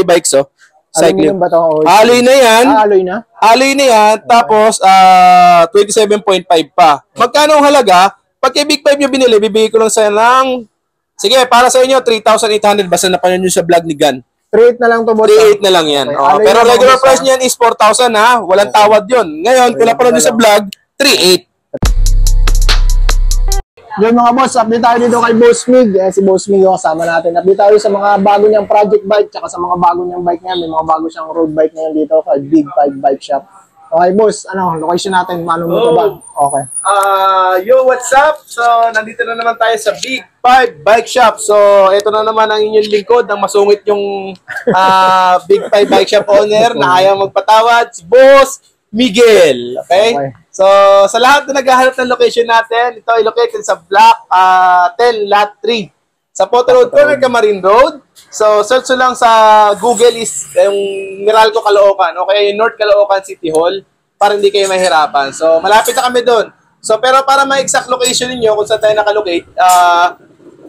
bikes, oh. Cycling. Aluminum ba ito? Alloy na yan. Alloy na? Alloy na yan. Okay. Tapos, 27.5 pa. Magkano ang halaga? Pag kay Big 5 nyo binili, bibigay ko lang sa ng... Sige, para sa inyo, 3,800. Basta napanood nyo sa vlog ni Gan. 3.8 na lang to, boss. 3.8 na lang yan. Okay. Oh, pero regular price niyan is 4,000, ha? Walang tawad yun. Ngayon, kung napanood nyo sa vlog, 3.8. Yun mga boss, update tayo dito kay Boss Mig. Si Boss Mig yung kasama natin. Update tayo sa mga bago niyang project bike, tsaka sa mga bago niyang bike niya. May mga bago siyang road bike ngayon dito kay Big 5 Bike Shop. Okay boss, location natin, paano mo ba? Okay. Yo, what's up? So, nandito na naman tayo sa Big 5 Bike Shop. So, ito na naman ang inyong lingkod, ang masungit yung Big 5 Bike Shop owner na ayaw magpatawad, si Boss Miguel. Okay? So, sa lahat na naghahanap ng location natin, ito ay located sa Block 10, Lot 3. Sa Potter Road Corner, Camarin Road. So, search lang sa Google is yung Meralco, Caloocan o kaya yung North Caloocan City Hall para hindi kayo mahirapan. So, malapit na kami doon. So, pero para ma-exact location niyo kung saan tayo nakalocate,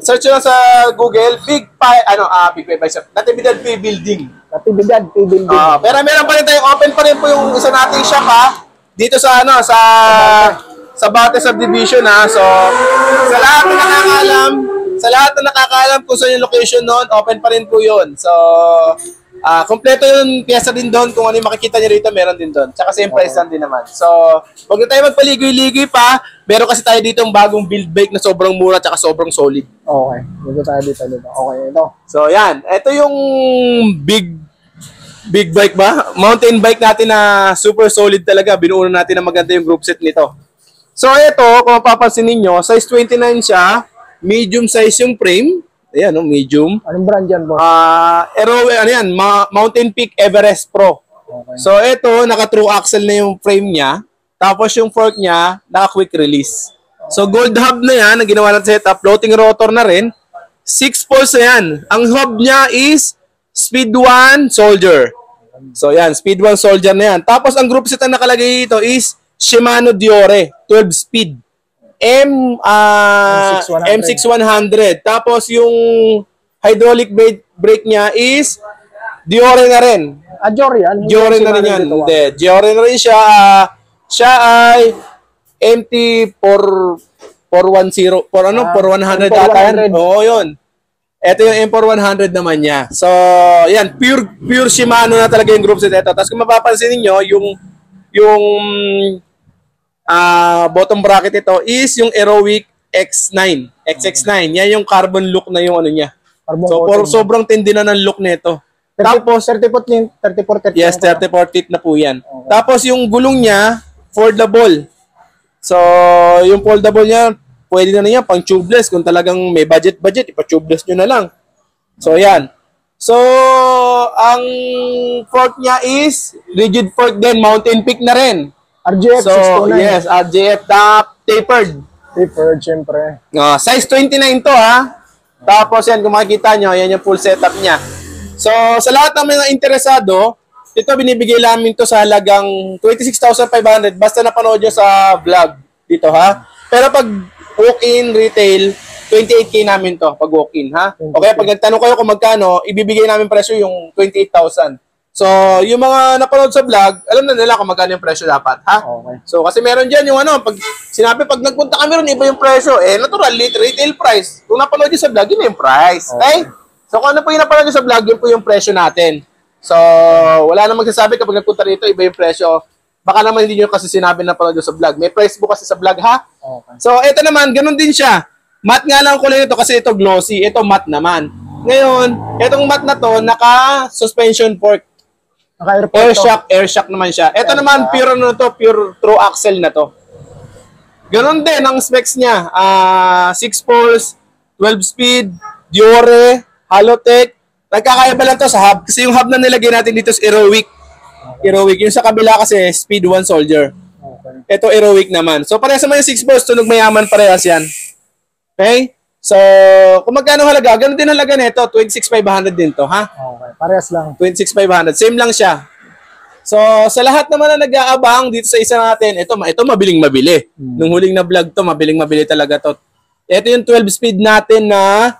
search lang sa Google, Big 5 Bike Shop, Natividad P Building. Natividad P Building. Pero meron pa rin tayo, open pa rin po yung isa nating shop, ha? Dito sa sa Bate Subdivision, ha. So sa lahat na nakakaalam kung saan yung location noon, open pa rin po 'yon. So kompleto yung piyesa din doon, kung ano yung makikita niyo rito, meron din doon. Tsaka same price lang din naman. So wag na tayo magpaligoy-ligoy pa. Meron kasi tayo dito yung bagong build bike na sobrang mura tsaka sobrang solid. Okay. Dito tayo dito. Okay, ito. So yan, ito yung big bike ba? Mountain bike natin na super solid talaga. Binuunan natin na maganda yung group set nito. So ito, kung mapapansin ninyo, size 29 siya. Medium size yung frame. Ayan, no, medium. Anong brand yan, boss? Mountain Peak Everest Pro. Okay. So ito, naka-true axle na yung frame niya. Tapos yung fork niya, naka-quick release. So gold hub na yan, ang ginawa natin setup. Floating rotor na rin. 6 poles na yan. Ang hub niya is Speed 1 Soldier. So yan, Speed 1 Soldier na yan. Tapos ang group set na nakalagay dito is Shimano Diore 12 speed. M6100. Tapos yung hydraulic brake niya is Diore na rin. Diore yan? Diore na rin yan. Hindi. Diore na rin siya. Siya ay MT410. 400 ata yan. Oo, yun. Ito yung M4100 naman niya. So, yan, pure Shimano na talaga yung group set ito. Tapos kung mapapansin niyo yung bottom bracket ito is yung Aerowick X9. XX9. Yan yung carbon look na yung ano niya. So, sobrang tindi na ng look nito. Tapos 34 teeth. Yes, 34 teeth na po yan. Okay. Tapos yung gulong niya, foldable. So, yung foldable niya, pwede na niya pang tubeless. Kung talagang may budget, ipa-tubeless nyo na lang. So, yan. So, ang fork niya is rigid fork din. Mountain Peak na rin. RGF so, 629. Yes, RGF tapered. Tapered, syempre. Size 29 to, ha. Tapos, yan, kung makikita nyo, yan yung full setup niya. So, sa lahat ng mga interesado, ito binibigay namin to sa halagang 26,500 basta napanood nyo sa vlog dito, ha. Pero pag walk-in retail, 28K namin to pag walk-in, ha? Okay, pag nagtanong kayo kung magkano, ibibigay namin presyo yung 28,000. So, yung mga napanood sa vlog, alam na nila kung magkano yung presyo dapat, ha? Okay. So, kasi meron dyan yung pag sinabi, pag nagpunta kami ron, iba yung presyo. Natural, retail price. Kung napanood nyo sa vlog, yun yung price. Okay? So, kung ano po yung napanood nyo sa vlog, yun po yung presyo natin. So, wala na magsasabi kapag nagpunta rito, iba yung presyo. Baka naman hindi nyo kasi sinabi na pala sa vlog. May price book kasi sa vlog, ha? Okay. So, ito naman, ganun din siya. Matte nga lang kulay nito kasi ito glossy. Ito matte naman. Ngayon, itong matte na to, naka-suspension fork. Air shock naman siya. Ito naman, pure true axle na to. Ganun din ang specs niya. 6 poles, 12 speed, Diore, Halotech. Nagkakaiba lang to sa hub. Kasi yung hub na nilagay natin dito is Aerowick. Aerowick. Yung sa kabila kasi Speed 1 Soldier. Okay. Ito Aerowick naman. So parehas naman yung 6 poles, tunog mayaman parehas yan. Okay? So, kung magkano halaga, ganun din halaga nito, 26,500 din to, ha? Okay, parehas lang. 26,500. Same lang siya. So, sa lahat naman na nag-aabang dito sa isa natin, ito mabiling-mabili. Nung huling na vlog to, mabiling-mabili talaga to. Ito yung 12 speed natin na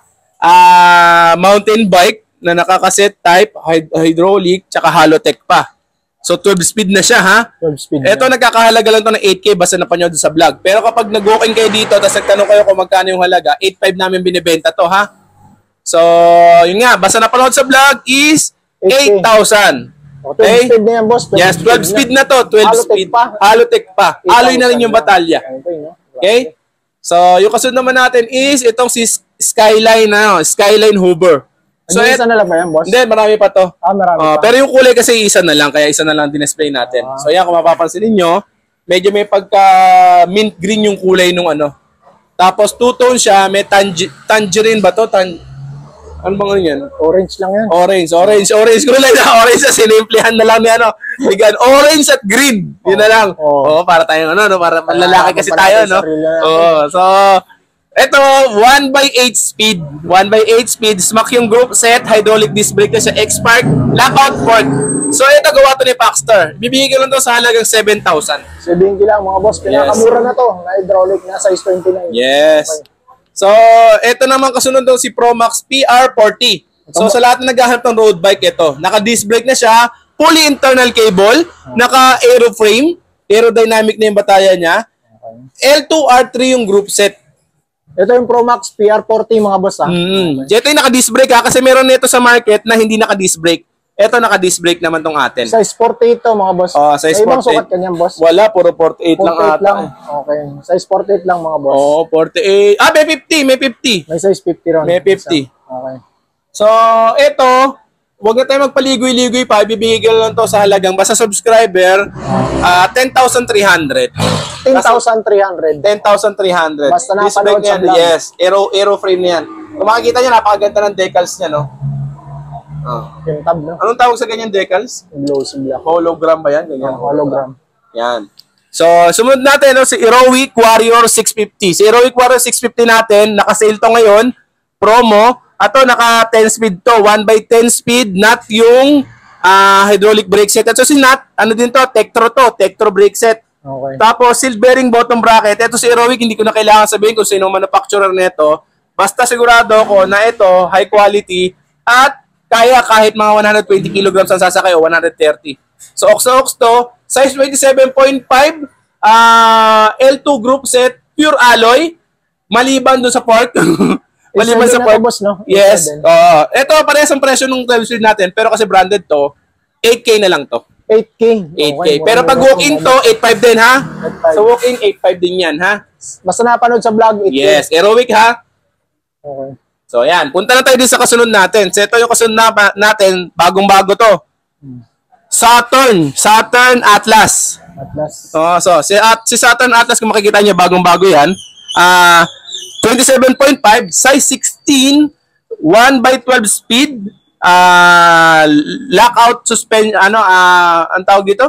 mountain bike. na nakakaset type, hydraulic, tsaka Halotech pa. So 12 speed na siya ha. 12 speed. Ito nagkakahalaga lang to ng 8K basta napanood sa vlog. Pero kapag nag-walk-in kayo dito tapos nagtanong kayo kung magkano yung halaga, 8.5 namin binibenta to ha. So, yun nga, basta napanood sa vlog is 8,000. Okay. 12 speed na yan, boss. Yes, 12 speed na to. 12 Halotech speed. pa. Halotech pa. Alloy na rin yung batalya. Okay? So, yung kasunod naman natin is itong si Skyline na, Skyline Hoover. So, isa na lang ba yan, boss? Hindi, marami pa to. Marami pa. Pero yung kulay kasi isa na lang, kaya isa na lang din-display natin. So, yan, kung mapapansin ninyo, medyo may pagka mint green yung kulay nung ano. Tapos, two-tone siya, may tangerine ba to? Ano bang yan? Orange lang yan. Orange kulay na. Orange na sinimplihan na lang ni ano. Bigyan, orange at green. Yun na lang. Oo, para tayong ano, para malalaki kasi tayo, no? Oo, so, ito, 1/8 speed. 1/8 speed. Smack yung group set. Hydraulic disc brake na siya. X-Spark. Lockout fork. So, ito gawa to ni Paxter. Bibigyan ko lang to sa halagang 7,000. 7K lang, mga boss. Pinakamura na to. Na hydraulic na size 29. Yes. So, ito naman kasunod doon si Promax PR40. So, sa lahat na naghahanap ng road bike, ito. Naka-disc brake na siya. Fully internal cable. Naka-aeroframe. Aerodynamic na yung bataya niya. L2R3 yung group set. Ito yung Promax PR40, mga boss, ha? Ito yung naka-disc brake, ha? Kasi meron nito sa market na hindi naka-disc brake. Ito naka-disc brake naman tong atin. Size 48 to, mga boss. Size 48. Ibang sukat kanyan, boss? Wala, puro 48 lang ata. Lang. Okay. Size 48 lang, mga boss. 48. May 50, may 50. May size 50 ron. May 50. Okay. So, ito, wag na tayo magpaligoy-ligoy pa. Ibibigay lang to sa halagang basta subscriber, 10,300. 10,300. 10,300. Basta napanood sa vlog. Yes, aeroframe na yan. Kung makikita nyo, napakaganda ng decals niya, no? Yung tab, no? Anong tawag sa ganyan decals? Glossy black. Hologram ba yan? Ganyan. Hologram. Yan. So, sumunod natin, no, si Heroic Warrior 650. Si Heroic Warrior 650 natin, naka-sale to ngayon, promo. Ato, naka 10 speed to. 1/10 speed, not yung hydraulic brake set. At so, si Nat, ano din to? Tektro brake set. Okay. Tapos, seal bearing bottom bracket. Ito si Heroic, hindi ko na kailangan sabihin kung sino manufacturer nito. Basta sigurado ko na ito, high quality, at kaya kahit mga 120 kilograms ang sasakay o 130. So, ox to, size 27.5, L2 group set, pure alloy, maliban dun sa port. Maliban sa port. Boss, no? Yes. Ito, parehas ang presyo ng 12 speed natin, pero kasi branded to, 8K na lang to. 8K. 8K. Pero pag walk-in to, 8.5 din, ha? 8.5. So, walk-in, 8.5 din yan, ha? Basta napanood sa vlog, 8K. Yes. Heroic, ha? Okay. So, yan. Punta na tayo din sa kasunod natin. So, ito yung kasunod natin. Bagong-bago to. Saturn Atlas. So, si Saturn Atlas, kung makikita niyo, bagong-bago yan. 27.5, size 16, 1/12 speed, lockout suspension, ang tawag dito?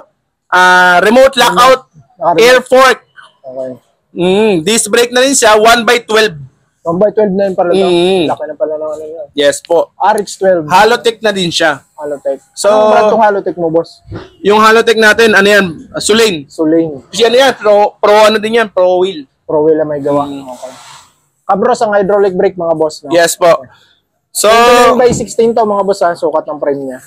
Remote lockout air fork. Okay. Disc brake na rin siya, 1/12. 1/12 na yun pala ito. Laki na pala naman yun. Yes po. RH12. Halotech na din siya. Halotech. So, anong brand tong Halotech mo, boss? Yung Halotech natin, ano yan? Sulane. Sulane. Kasi ano yan? Pro ano din yan? Pro wheel. Pro wheel na may gawa. Okay. Kabros ang hydraulic brake, mga boss. No? Yes po. So, 29/16 to, mga boss, ha? Sukat ng frame niya.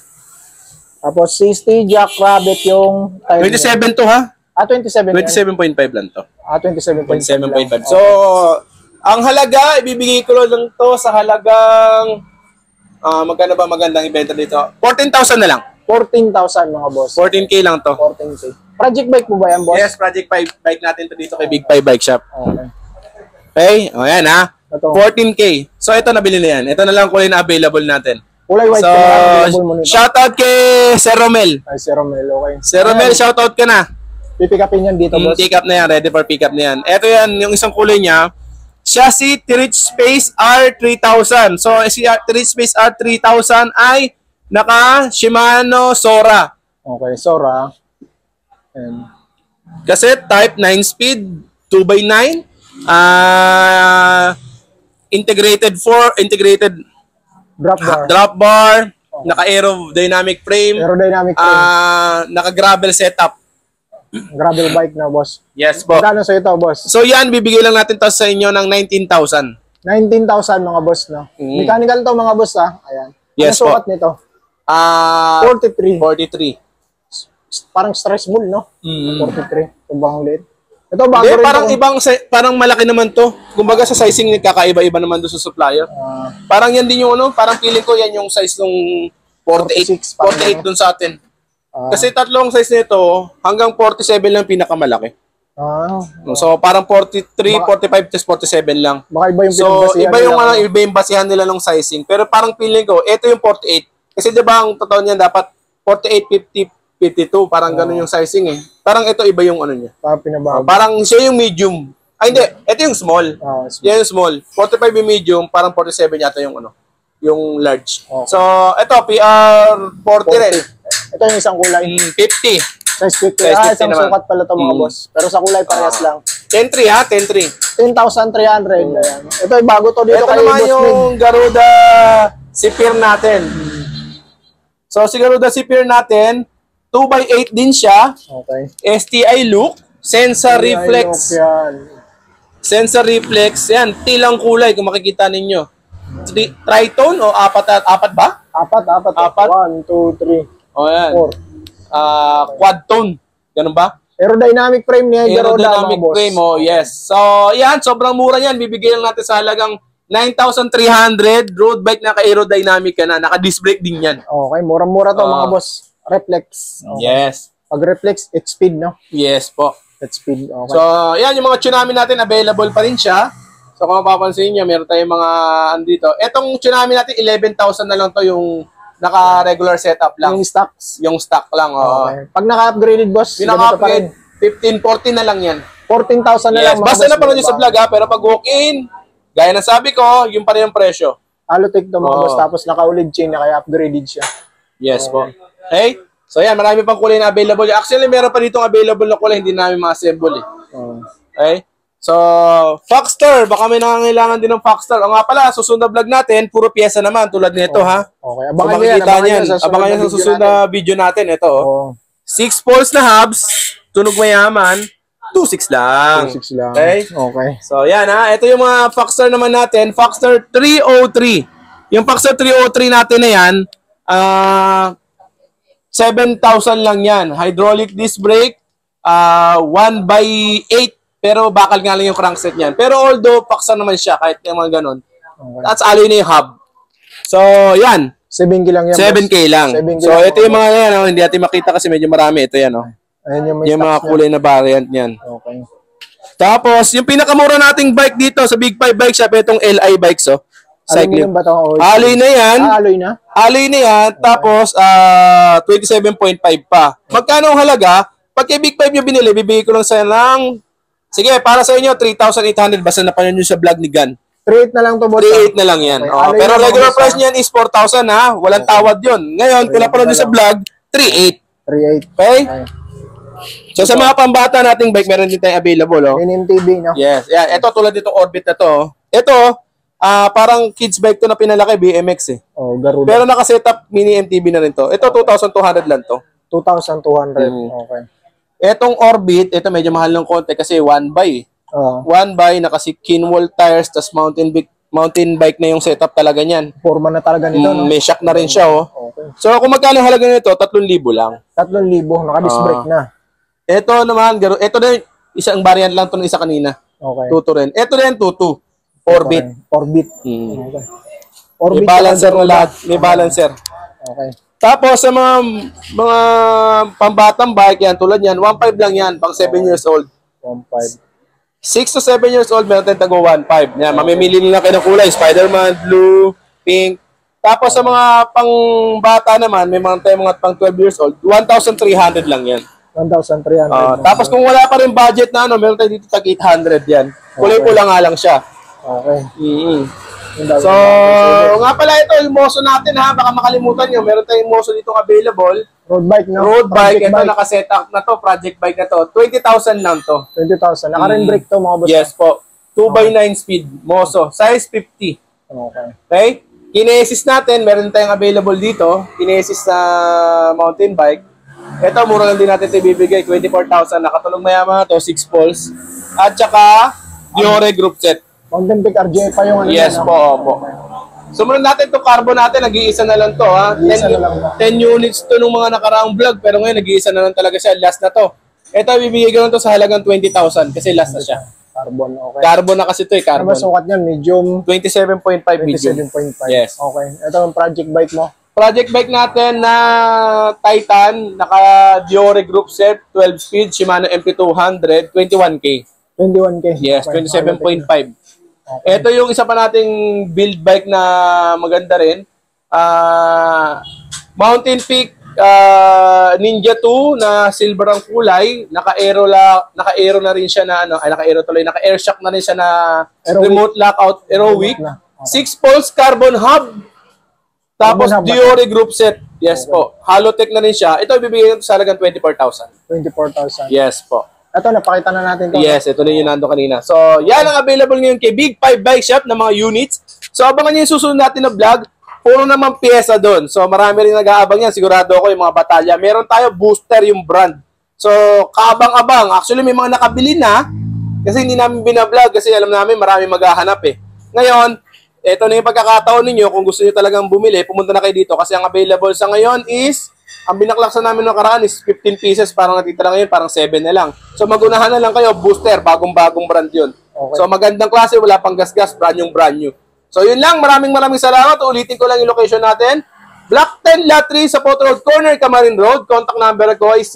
Tapos, 60 jack rabbit yung tire 27 to, ha? 27 27.5 lang to. 27.5. So, ang halaga, ibibigay ko lang to sa halagang, magkano ba magandang ibenta dito? 14,000 na lang. 14,000, mga boss. 14K lang to. 14K. Project bike mo ba yan, boss? Yes, Project 5 bike natin to dito kay Big 5 Bike Shop. Okay. Okay, o yan ha. Ito. 14K. So, ito nabili na yan. Ito na lang kulay na available natin. Kulay white So, pa na available mo nito. shoutout kay Sir Romel. Ay, si Romel, okay. Sir Romel, shoutout ka na. Pipick upin yan dito, boss. Pick up na yan, ready for pick up na yan. Ito yan, yung isang kulay niya. Chassis T-Reach Space R3000. So, si T-Reach Space R3000 ay naka Shimano Sora. Okay, Sora. And Cassette type 9-speed, 2x9. Integrated drop bar, naka-aerodynamic frame. Aerodynamic frame. Naka-gravel setup. Gravel bike na, boss. Yes po. Magkano sa ito, boss? So yan, bibigay lang natin to sa inyo ng 19,000. 19,000, mga boss, no? Mechanical to, mga boss, ha? Ayan. Yes Ano po. sukat nito? 43. 43. Parang stress ball, no? 43. Sobrang liit. Ito, bago Hindi, rin parang to. parang malaki naman to. Kumbaga sa sizing nagkakaiba-iba naman doon sa supplier. Parang yan din yung ano, parang feeling ko yan yung size ng 48. 46, 48 doon sa atin. Kasi tatlong size nito, hanggang 47 lang pinakamalaki. So parang 43, 45, just 47 lang. Baka iba yung So pinagbasihan iba yung nila. iba yung basihan nila ng sizing. Pero parang feeling ko, ito yung 48. Kasi 'di ba ang totoo niyan dapat 48, 50, 52, parang ganun yung sizing eh. Parang ito iba yung ano niya. Parang pinabago. Parang siya yung medium. Ay hindi, ito yung small. Yan yung small. 45 yung medium, parang 47 yata yung ano, yung large. Okay. So, ito PR 40 rin. Ito yung isang kulay. 50. Size 50. Size 50 Isang naman. sukat pala ito mga boss. Pero sa kulay parehas lang. 10.3 ha, 10.3. 10,300. Ayan. Ito yung bago to dito Ito kay naman Boss Mig. yung Garuda Zephyr natin. So, si Garuda Zephyr natin, 2x8 din siya. Okay. STI look, sensor reflex. Yan. Sensor reflex, yan, tilang kulay kung makikita ninyo. Tritone o apat ba? Apat. Apat. 1, 2, 3, O yan. 4. Quad tone. Ganun ba? Aerodynamic frame niya yung Garuda Aerodynamic mga boss. frame, oh, yes. So, yan, sobrang mura yan. Bibigyan lang natin sa halagang 9,300. Road bike na ka-aerodynamic ka na. Naka-disc brake din yan. Okay, murang-mura to mga boss. Reflex. Okay. Yes. Pag reflex, it's speed, no? Yes po. It's speed. Okay. So, yan, yung mga tsunami natin, available pa rin siya. So, kung mapapansin nyo, meron tayong mga andito. Etong tsunami natin, 11,000 na lang to yung naka-regular setup lang. Yung stocks. Yung stock lang, oh. Okay. Pag naka-upgraded, boss, Yung ganito pa rin. naka-upgrade, 15, 14 na lang yan. 14,000 na lang Yes, mga basta boss. na panood nyo sa vlog ha, pero pag walk-in, gaya ng sabi ko, yung pa rin yung presyo. Alotech to mga Oo. boss, tapos naka-OLED chain na kaya upgraded siya. Yes po. Okay? So yan, marami pang kulay na available. Actually, meron pa ditong available na kulay, hindi namin ma-assemble eh. Okay? So, Foxster, baka may nangangailangan din ng Foxster. O nga pala, susunod na vlog natin, puro pyesa naman, tulad nito ha. Okay, Kung abangan nyo yan. makikita niyan, Abangan abangan nyo sa susunod na video natin. Ito, Oo. 6 poles na hubs, tunog mayaman, 2.6 lang. 6 lang. Okay? Okay. So, yan ha. Ito yung mga Foxster naman natin. Foxster 303. Yung Foxster 303 natin na yan, 7,000 lang yan. Hydraulic disc brake, 1x8. Pero bakal nga lang yung crankset niyan. Pero although, Foxster naman siya, kahit yung mga ganun. Okay. That's alloy na yung hub. So, yan. 7K lang yan. 7K lang. 7K So, lang, ito yung mga yan. Oh. Hindi natin makita kasi medyo marami. Ito yan. Oh. Ayan yung may Yung mga stocks kulay na variant niyan. niya. Okay. Tapos, yung pinakamura nating bike dito sa Big 5 Bike Shop, itong LI bikes, oh. Aluminum ba ito? Alloy na yan. Alloy na? Alloy na yan. Tapos, 27.5 pa. Magkano ang halaga? Pag kay Big 5 nyo binili, bibigay ko lang sa ng... Sige, para sa inyo, 3,800. Basta napanood nyo sa vlog ni Gan. 3.8 na lang to boss. 3,800 na lang yan. Okay. Oh, Alloy pero na regular mga price boss, niyan is 4,000 ha. Walang tawad yun. Ngayon, kung napanood nyo sa vlog, 3,800. 3.8. Okay? Okay. So, sa mga pambata nating bike, meron din tayong available. Oh. NMTV, no? Yes. Yeah, ito tulad dito Orbit na to. Oh. Ito, parang kids bike to na pinalaki, BMX eh. Oh, Garuda. Pero naka-setup mini MTB na rin to. Ito 2,200 lang to. 2,200. Okay. Etong Orbit, ito medyo mahal ng konti kasi 1x. 1x, naka Kinwall tires, tas mountain bike na yung setup talaga niyan. Forma na talaga nito, no? May shock na rin siya, oh. Okay. So, kung magkano halaga nito, 3,000 lang. 3,000. Naka-disc brake na. Ito naman, ito na isang variant lang to ng isa kanina. Okay. Tuto rin. Ito rin, tuto. Orbit. Okay. Orbit. Hmm. Okay. May Orbit balancer tsaka na Garuda. lahat. May balancer. Okay. Tapos sa mga pambatang bike yan, tulad yan, 1.5 lang yan, pang 7 years old. 1.5. 6 to 7 years old, meron tayong tago 1.5. Yan, mamimili nila kayo ng kulay, Spider-Man, blue, pink. Tapos sa mga pangbata naman, may mga tayong mga pang 12 years old, 1,300 lang yan. 1,300. Tapos kung wala pa rin budget na ano, meron tayo dito tag 800 yan. Kulay-pula nga lang siya. Okay. So, nga pala ito, yung Moso natin ha, baka makalimutan nyo, meron tayong Moso dito available. Road bike, no? Road bike, Project ito nakaset up na to, project bike na to. 20,000 lang to. 20,000. Naka-rim brake to, mga boss. Yes po. 2x9 speed, Moso, size 50. Okay. Okay? Kinesis natin, meron tayong available dito. Kinesis na mountain bike. Ito, mura lang din natin ito ibibigay. 24,000. Nakatulong mayaman to, 6 poles. At saka, Diore group set. Mountain bike RJ pa yung ano Yes yan, po, no? opo. Sumunod natin itong carbon natin, nag-iisa na lang to ha. Nag-iisa na lang ba? 10 units to nung mga nakaraang vlog, pero ngayon nag-iisa na lang talaga siya. Last na to. Ito, bibigay ko lang to sa halagang 20,000 kasi last na siya. Carbon, okay. Carbon na kasi to eh, Ano ba carbon. sukat niyan? Medium 27.5 medium. 27.5. Yes. Okay. Ito ang project bike mo. Project bike natin na Titan, naka Diore group set, 12 speed, Shimano MP200, 21K. 21K. Yes, Okay. 27.5. Okay. Ito yung isa pa nating build bike na maganda rin. Mountain Peak Ninja 2 na silver ang kulay, naka-aero na rin siya na naka-air shock na rin siya na Aerowick. remote lockout Aerowick. na. 6 poles carbon hub. Tapos Carbon hub ba? Diore group set. Yes po. Halotech na rin siya. Ito ibibigay ko sa halagang 24,000. 24,000. Yes po. Ito, napakita na natin to. Yes, ito na yung nando kanina. So, yan ang available ngayon kay Big 5 Bike Shop ng mga units. So, abangan nyo yung susunod natin na vlog. Puro naman pyesa doon. So, marami rin nag-aabang yan. Sigurado ako yung mga batalya. Meron tayo booster yung brand. So, kaabang-abang. Actually, may mga nakabili na. Kasi hindi namin binablog. Kasi alam namin marami maghahanap eh. Ngayon, ito na yung pagkakataon ninyo. Kung gusto nyo talagang bumili, pumunta na kayo dito. Kasi ang available sa ngayon is, ang binaklaksan namin ng karaan is 15 pieces. Parang natitira ngayon, parang 7 na lang. So, magunahan na lang kayo. Booster, bagong-bagong brand yun. Okay. So, magandang klase. Wala pang gas-gas. Brand new. So, yun lang. Maraming salamat. Ulitin ko lang yung location natin. Block 10, Lot 3, sa Port Road Corner, Camarin Road. Contact number ko is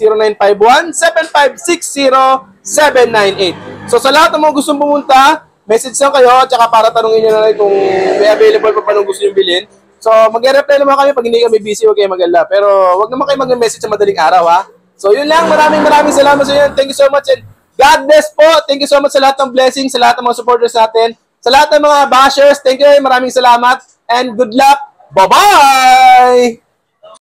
0951-756-0798. So, sa lahat ng mga gustong pumunta, message lang kayo. Tsaka para tanungin nyo na lang kung may available pa paano gusto nyo bilhin. So, mag-reply naman kami pag hindi kami busy, huwag kayo mag-alala. Pero, wag naman kayo mag-message sa madaling araw, ha? So, yun lang. Maraming salamat sa inyo. Thank you so much. And God bless po. Thank you so much sa lahat ng blessings, sa lahat ng mga supporters natin. Sa lahat ng mga bashers, thank you. Maraming salamat. And good luck. Bye-bye!